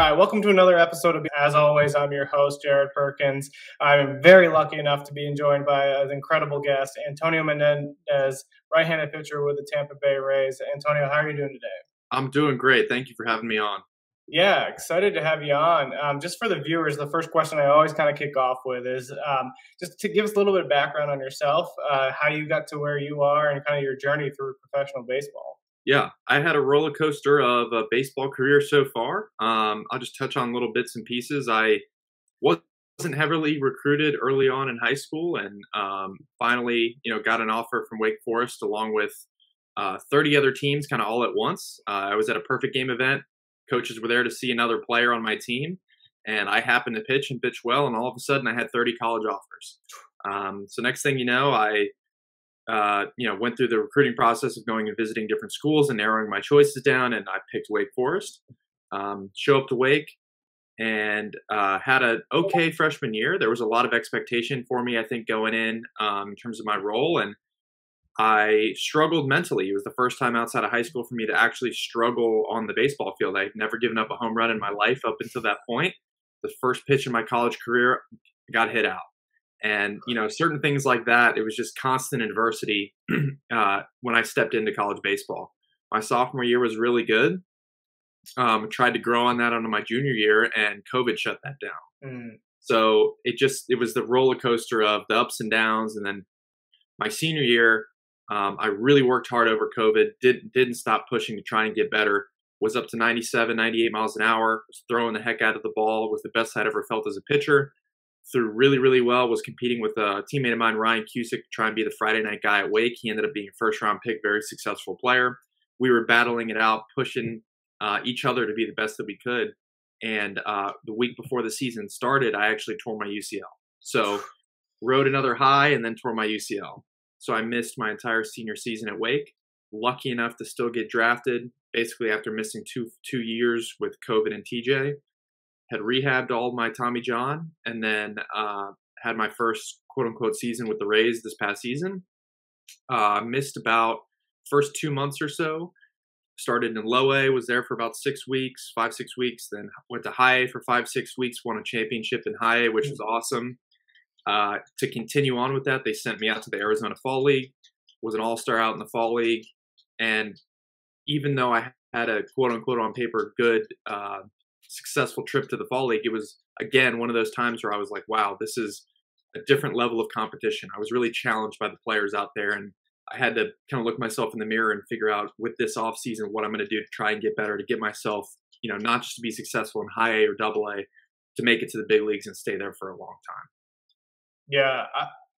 Hi, welcome to another episode of As Always, I'm your host, Jared Perkins. I'm very lucky enough to be joined by an incredible guest, Antonio Menendez, right-handed pitcher with the Tampa Bay Rays. Antonio, how are you doing today? I'm doing great. Thank you for having me on. Yeah, excited to have you on. Just for the viewers, the first question I always kind of kick off with is just to give us a little bit of background on yourself, how you got to where you are, and kind of your journey through professional baseball. Yeah, I had a roller coaster of a baseball career so far. I'll just touch on little bits and pieces. I wasn't heavily recruited early on in high school, and finally, got an offer from Wake Forest along with 30 other teams, kind of all at once. I was at a perfect game event. Coaches were there to see another player on my team, and I happened to pitch and pitch well, and all of a sudden, I had 30 college offers. So next thing you know, I went through the recruiting process of going and visiting different schools and narrowing my choices down, and I picked Wake Forest. Show up to Wake and had an okay freshman year. There was a lot of expectation for me, I think, going in terms of my role, and I struggled mentally. It was the first time outside of high school for me to actually struggle on the baseball field. I'd never given up a home run in my life up until that point. The first pitch in my college career got hit out. And, certain things like that, it was just constant adversity when I stepped into college baseball. My sophomore year was really good. Tried to grow on that onto my junior year, and COVID shut that down. So it was the roller coaster of the ups and downs. And then my senior year, I really worked hard over COVID, didn't stop pushing to try and get better, was up to 97, 98 miles an hour, was throwing the heck out of the ball, was the best I'd ever felt as a pitcher. Threw really, really well, was competing with a teammate of mine, Ryan Cusick, to try and be the Friday night guy at Wake. He ended up being a first-round pick, very successful player. We were battling it out, pushing each other to be the best that we could. And the week before the season started, I actually tore my UCL. So rode another high and then tore my UCL. So I missed my entire senior season at Wake. Lucky enough to still get drafted, basically after missing two years with COVID and TJ. Had rehabbed all my Tommy John, and then had my first quote-unquote season with the Rays this past season. Missed about first 2 months or so. Started in low A, was there for about 6 weeks, 5-6 weeks, then went to high A for 5-6 weeks, won a championship in high A, which was awesome. To continue on with that, they sent me out to the Arizona Fall League, was an all-star out in the Fall League, and even though I had a quote-unquote on paper good successful trip to the Fall League, it was, again, one of those times where I was like, wow, this is a different level of competition. I was really challenged by the players out there, and I had to kind of look myself in the mirror and figure out with this offseason what I'm going to do to try and get better, to get myself, not just to be successful in high A or double A, to make it to the big leagues and stay there for a long time. Yeah,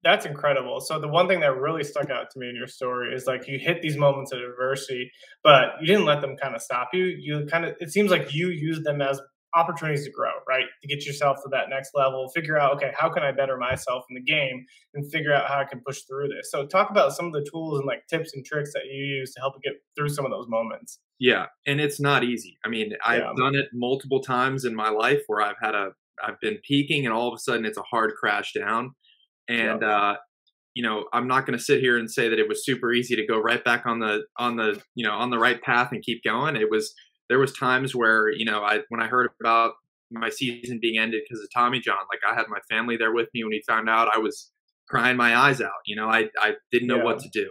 that's incredible. So the one thing that really stuck out to me in your story is like you hit these moments of adversity, but you didn't let them kind of stop you. It seems like you used them as opportunities to grow, right? To get yourself to that next level, figure out, okay, how can I better myself in the game, and figure out how I can push through this. So talk about some of the tools and like tips and tricks that you use to help you get through some of those moments. Yeah. And it's not easy. I mean, I've done it multiple times in my life where I've been peaking and all of a sudden it's a hard crash down. And, I'm not going to sit here and say that it was super easy to go right back on the right path and keep going. There was times where, when I heard about my season being ended because of Tommy John, like I had my family there with me when he found out. I was crying my eyes out. I didn't know what to do.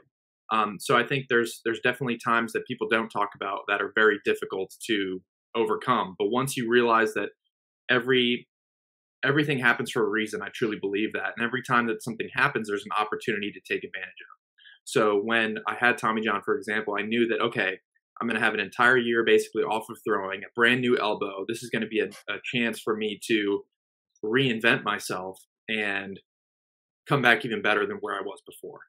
So I think there's definitely times that people don't talk about that are very difficult to overcome. But once you realize that everything happens for a reason, I truly believe that. And every time that something happens, there's an opportunity to take advantage of. So when I had Tommy John, for example, I knew that, okay, I'm going to have an entire year basically off of throwing, a brand new elbow. This is going to be a chance for me to reinvent myself and come back even better than where I was before.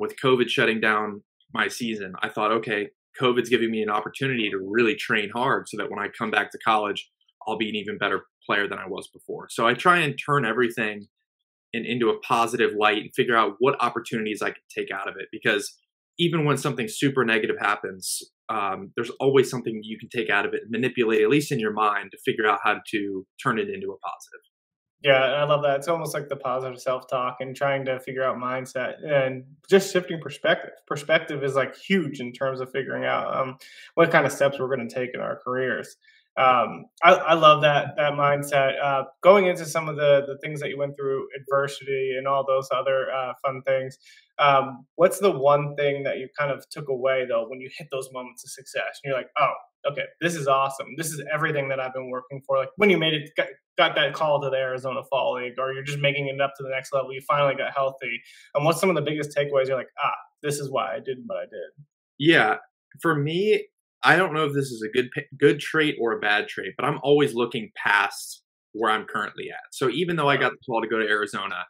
With COVID shutting down my season, I thought, okay, COVID's giving me an opportunity to really train hard so that when I come back to college, I'll be an even better player than I was before. So I try and turn everything into a positive light and figure out what opportunities I can take out of it. Because even when something super negative happens, there's always something you can take out of it and manipulate, at least in your mind, to figure out how to turn it into a positive. Yeah, I love that. It's almost like the positive self-talk and trying to figure out mindset and just shifting perspective. Perspective is like huge in terms of figuring out what kind of steps we're going to take in our careers. I love that mindset. Going into some of the things that you went through, adversity and all those other fun things. What's the one thing that you kind of took away though when you hit those moments of success? And you're like, oh, okay, this is awesome. This is everything that I've been working for. Like when you made it, got that call to the Arizona Fall League, or you're just making it up to the next level. You finally got healthy. And what's some of the biggest takeaways? You're like, this is why I did what I did. Yeah, for me, I don't know if this is a good trait or a bad trait, but I'm always looking past where I'm currently at. So even though I got the call to go to Arizona,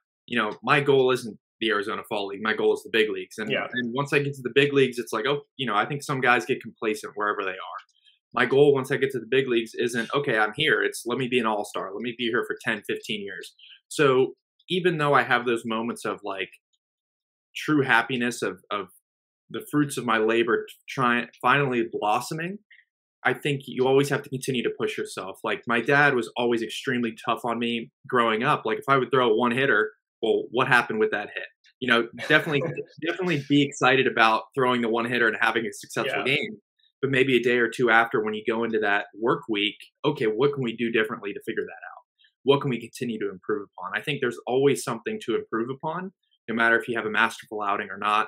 my goal isn't the Arizona Fall League. My goal is the big leagues. And once I get to the big leagues, it's like, oh, I think some guys get complacent wherever they are. My goal once I get to the big leagues isn't, okay, I'm here. It's let me be an all-star. Let me be here for 10, 15 years. So even though I have those moments of like true happiness of the fruits of my labor finally blossoming, I think you always have to continue to push yourself. Like my dad was always extremely tough on me growing up. Like if I would throw a one hitter, well, what happened with that hit? Definitely be excited about throwing the one hitter and having a successful game. But maybe a day or two after, when you go into that work week, okay, what can we do differently to figure that out? What can we continue to improve upon? I think there's always something to improve upon, no matter if you have a masterful outing or not.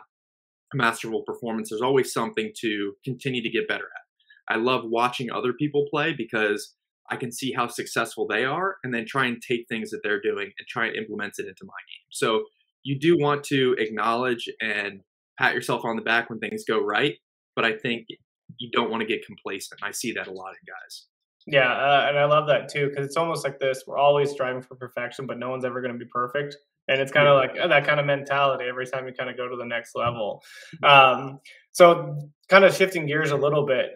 A masterful performance, there's always something to continue to get better at. I love watching other people play because I can see how successful they are and then try and take things that they're doing and try and implement it into my game. So you do want to acknowledge and pat yourself on the back when things go right, but I think you don't want to get complacent. I see that a lot in guys. Yeah, and I love that too, because it's almost like this: we're always striving for perfection, but no one's ever going to be perfect. And it's kind of like that kind of mentality every time you kind of go to the next level. So, kind of shifting gears a little bit,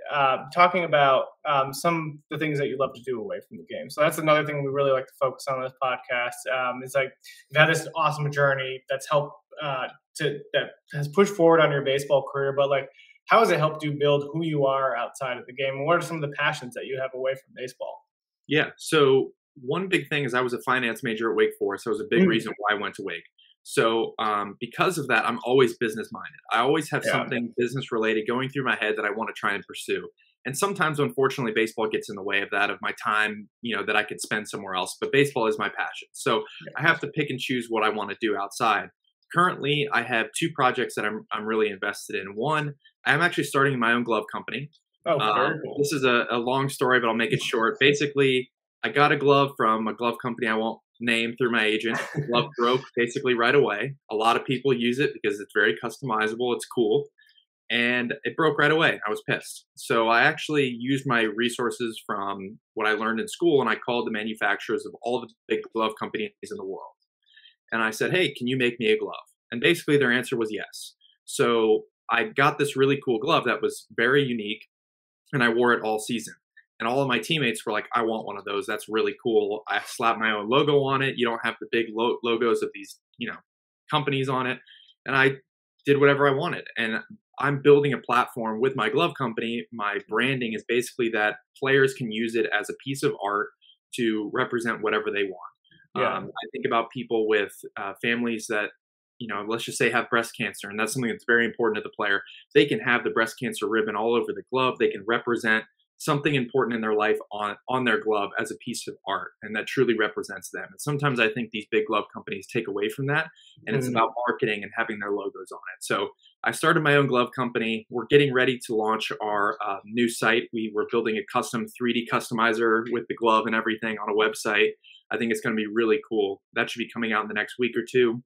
talking about some of the things that you love to do away from the game. So that's another thing we really like to focus on this podcast. Is like you've had this awesome journey that's helped that has pushed forward on your baseball career, but like, how has it helped you build who you are outside of the game? And what are some of the passions that you have away from baseball? Yeah. So one big thing is I was a finance major at Wake Forest. So it was a big reason why I went to Wake. So because of that, I'm always business minded. I always have something business related going through my head that I want to try and pursue. And sometimes, unfortunately, baseball gets in the way of that, of my time, that I could spend somewhere else. But baseball is my passion. So I have to pick and choose what I want to do outside. Currently, I have two projects that I'm really invested in. One, I'm actually starting my own glove company. Oh, very cool. This is a long story, but I'll make it short. Basically, I got a glove from a glove company I won't name through my agent. The glove broke basically right away. A lot of people use it because it's very customizable. It's cool. And it broke right away. I was pissed. So I actually used my resources from what I learned in school, and I called the manufacturers of all the big glove companies in the world. And I said, hey, can you make me a glove? And basically their answer was yes. So I got this really cool glove that was very unique, and I wore it all season. And all of my teammates were like, I want one of those. That's really cool. I slapped my own logo on it. You don't have the big logos of these, companies on it. And I did whatever I wanted. And I'm building a platform with my glove company. My branding is basically that players can use it as a piece of art to represent whatever they want. I think about people with families that, let's just say have breast cancer, and that's something that's very important to the player. They can have the breast cancer ribbon all over the glove. They can represent something important in their life on their glove as a piece of art, and that truly represents them. And sometimes I think these big glove companies take away from that, and it's about marketing and having their logos on it. So I started my own glove company. We're getting ready to launch our new site. We were building a custom 3D customizer with the glove and everything on a website. I think it's going to be really cool. That should be coming out in the next week or two.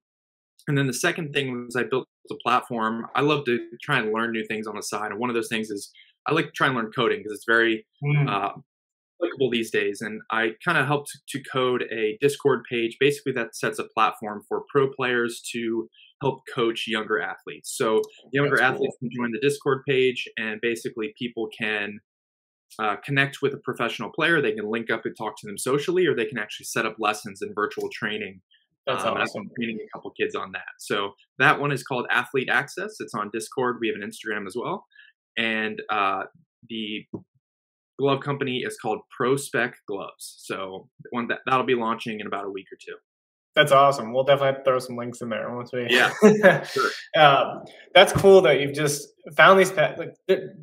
And then the second thing was I built a platform. I love to try and learn new things on the side. And one of those things is I like to try and learn coding because it's very applicable these days. And I kind of helped to code a Discord page, basically that sets a platform for pro players to help coach younger athletes. So younger athletes can join the Discord page, and basically people can connect with a professional player. They can link up and talk to them socially, or they can actually set up lessons and virtual training. That's And I've awesome. been training a couple kids on that. So that one is called Athlete Access. It's on Discord. We have an Instagram as well. And the glove company is called Pro Spec Gloves. So that'll be launching in about a week or two. That's awesome. We'll definitely have to throw some links in there once we. Yeah, sure. That's cool that you've just found these like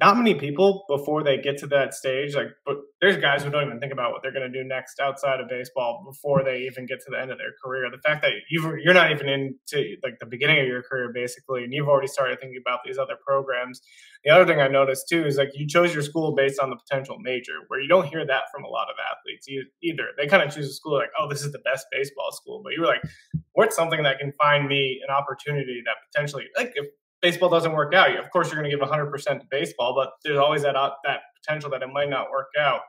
not many people before they get to that stage, like, but there's guys who don't even think about what they're going to do next outside of baseball before they even get to the end of their career. The fact that you're not even into like the beginning of your career basically, and you've already started thinking about these other programs. The other thing I noticed too is like you chose your school based on the potential major, where you don't hear that from a lot of athletes either. They kind of choose a school like, oh, this is the best baseball school, but you were like, what's something that can find me an opportunity that potentially, like, if baseball doesn't work out, of course you're going to give 100% to baseball, but there's always that potential that it might not work out.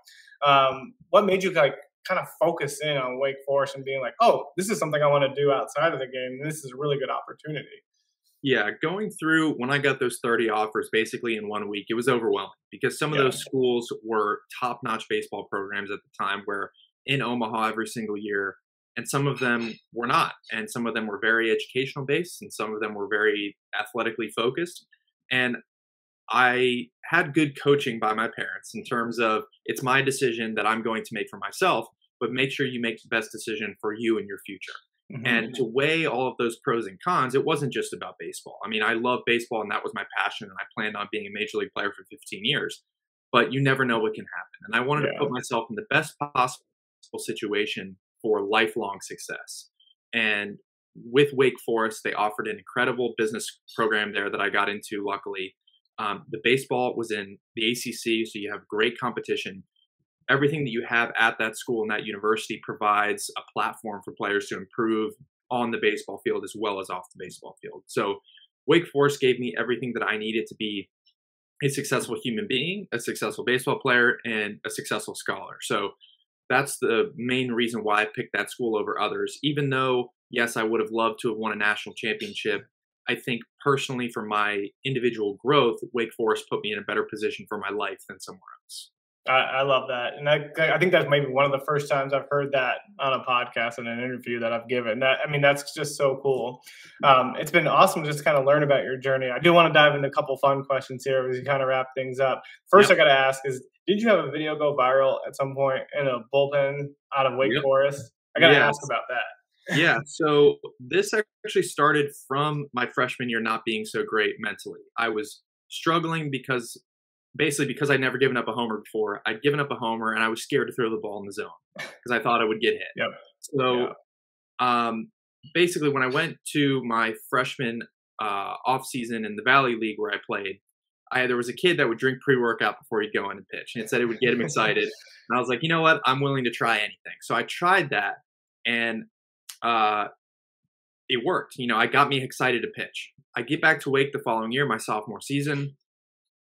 What made you like kind of focus in on Wake Forest and being like, oh, this is something I want to do outside of the game, and this is a really good opportunity? Yeah, going through when I got those 30 offers basically in 1 week, it was overwhelming because some of Yeah, those schools were top-notch baseball programs at the time, were in Omaha every single year, and some of them were not. And some of them were very educational based, and some of them were very athletically focused. And I had good coaching by my parents in terms of it's my decision that I'm going to make for myself, but make sure you make the best decision for you and your future. And hmm to weigh all of those pros and cons, it wasn't just about baseball. I mean, I love baseball and that was my passion, and I planned on being a major league player for 15 years, but you never know what can happen. And I wanted to yeah, put myself in the best possible situation for lifelong success. And with Wake Forest, they offered an incredible business program there that I got into, luckily. The baseball was in the ACC, so you have great competition. Everything that you have at that school and that university provides a platform for players to improve on the baseball field as well as off the baseball field. So Wake Forest gave me everything that I needed to be a successful human being, a successful baseball player, and a successful scholar. So that's the main reason why I picked that school over others. Even though, yes, I would have loved to have won a national championship, I think personally for my individual growth, Wake Forest put me in a better position for my life than somewhere else. I love that, and I think that's maybe one of the first times I've heard that on a podcast in an interview that I've given. That I mean, that's just so cool. It's been awesome to just kind of learn about your journey. I do want to dive into a couple fun questions here as we kind of wrap things up. First, Yep. I got to ask is, did you have a video go viral at some point in a bullpen out of Wake Yep. Forest? I got to ask Yes. about that. Yeah. So this actually started from my freshman year not being so great mentally. I was struggling because basically because I'd never given up a homer before. I'd given up a homer and I was scared to throw the ball in the zone because I thought I would get hit. Yep. So Yeah. um, basically, when I went to my freshman off season in the Valley League where I played, there was a kid that would drink pre-workout before he'd go in and pitch, and it said it would get him excited. And I was like, you know what? I'm willing to try anything. So I tried that, and uh, it worked. You know, I got me excited to pitch. I get back to Wake the following year, my sophomore season.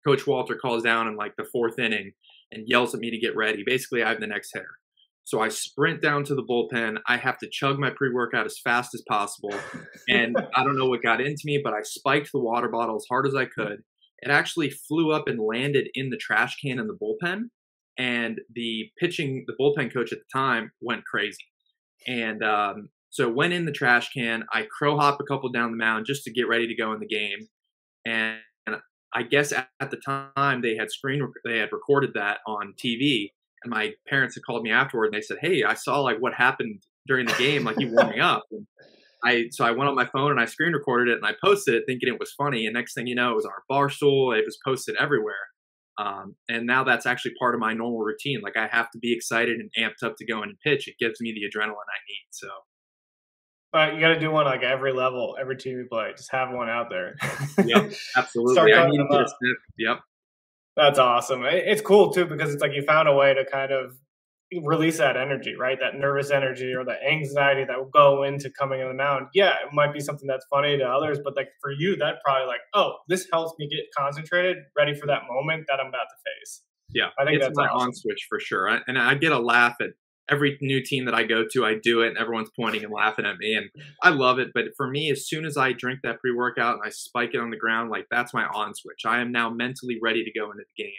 Coach Walter calls down in like the fourth inning and yells at me to get ready. Basically, I have the next hitter. So I sprint down to the bullpen. I have to chug my pre-workout as fast as possible. And I don't know what got into me, but I spiked the water bottle as hard as I could. It actually flew up and landed in the trash can in the bullpen. And the bullpen coach at the time went crazy. And so it went in the trash can. I crow hop a couple down the mound just to get ready to go in the game. And I guess at the time they had recorded that on TV, and my parents had called me afterward and they said, "Hey, I saw like what happened during the game, like you warming up." And so I went on my phone and I screen recorded it and I posted it thinking it was funny. And next thing you know, it was on our Barstool. It was posted everywhere. And now that's actually part of my normal routine. Like I have to be excited and amped up to go in and pitch. It gives me the adrenaline I need. So But you got to do one like every level, every team you play. Just have one out there. yep, Start absolutely. I cutting need to them get a up. sniff. Yep. That's awesome. It's cool too because it's like you found a way to kind of release that energy, right? That nervous energy or the anxiety that will go into coming in the mound. Yeah, it might be something that's funny to others, but like for you, that probably like, oh, this helps me get concentrated, ready for that moment that I'm about to face. Yeah, I think it's that's my on awesome. switch for sure. And I get a laugh at every new team that I go to. I do it, and everyone's pointing and laughing at me, and I love it. But for me, as soon as I drink that pre workout and I spike it on the ground, like that's my on switch. I am now mentally ready to go into the game,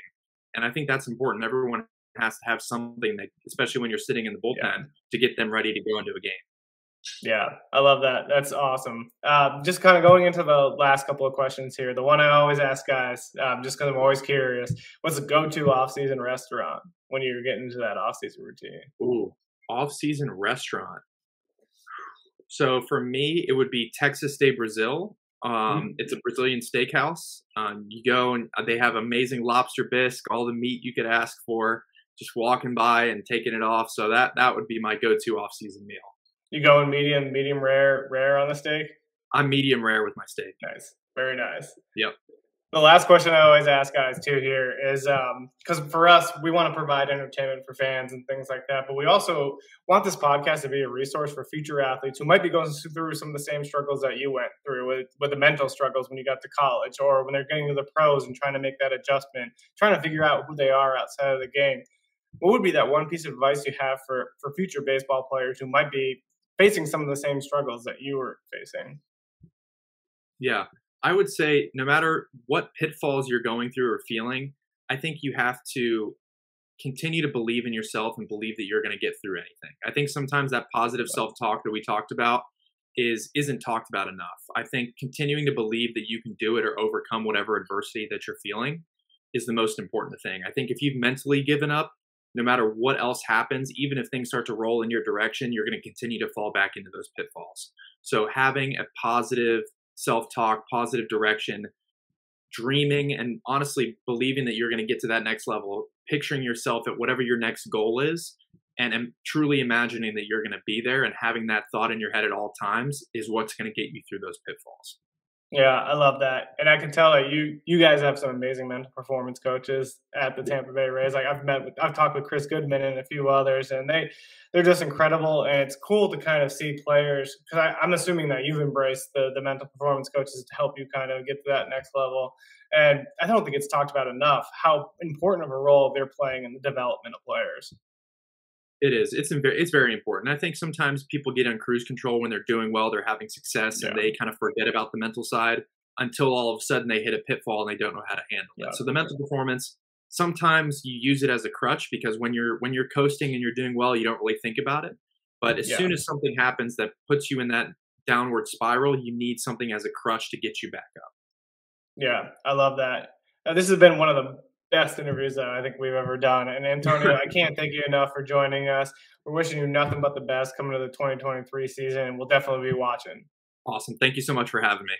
and I think that's important. Everyone has to have something that, especially when you're sitting in the Yeah. bullpen, to get them ready to go into a game. Yeah, I love that. That's awesome. Just kind of going into the last couple of questions here. The one I always ask guys, just because I'm always curious, what's the go-to off-season restaurant when you're getting into that off-season routine? Ooh, off season restaurant. So for me, it would be Texas de Brazil. Mm. It's a Brazilian steakhouse. You go and they have amazing lobster bisque, all the meat you could ask for. Just walking by and taking it off. So that would be my go-to off-season meal. You going medium rare on the steak? I'm medium rare with my steak. Nice, very nice. Yep. The last question I always ask guys too here is because for us, we want to provide entertainment for fans and things like that, but we also want this podcast to be a resource for future athletes who might be going through some of the same struggles that you went through with the mental struggles when you got to college or when they're getting to the pros and trying to make that adjustment, trying to figure out who they are outside of the game. What would be that one piece of advice you have for future baseball players who might be facing some of the same struggles that you were facing? Yeah. I would say no matter what pitfalls you're going through or feeling, I think you have to continue to believe in yourself and believe that you're going to get through anything. I think sometimes that positive self-talk that we talked about isn't talked about enough. I think continuing to believe that you can do it or overcome whatever adversity that you're feeling is the most important thing. I think if you've mentally given up, no matter what else happens, even if things start to roll in your direction, you're going to continue to fall back into those pitfalls. So having a positive self-talk, positive direction, dreaming, and honestly believing that you're going to get to that next level, picturing yourself at whatever your next goal is, and truly imagining that you're going to be there and having that thought in your head at all times is what's going to get you through those pitfalls. Yeah, I love that, and I can tell that you guys have some amazing mental performance coaches at the Tampa Bay Rays. Like I've talked with Chris Goodman and a few others, and they're just incredible. And it's cool to kind of see players because I'm assuming that you've embraced the mental performance coaches to help you kind of get to that next level. And I don't think it's talked about enough how important of a role they're playing in the development of players. It is. It's very important. I think sometimes people get on cruise control when they're doing well, they're having success, and they kind of forget about the mental side until all of a sudden they hit a pitfall and they don't know how to handle it. So the mental performance, sometimes you use it as a crutch because when you're coasting and you're doing well, you don't really think about it. But as soon as something happens that puts you in that downward spiral, you need something as a crutch to get you back up. Yeah, I love that. This has been one of the best interviews that I think we've ever done. And Antonio, I can't thank you enough for joining us. We're wishing you nothing but the best coming to the 2023 season. We'll definitely be watching. Awesome. Thank you so much for having me.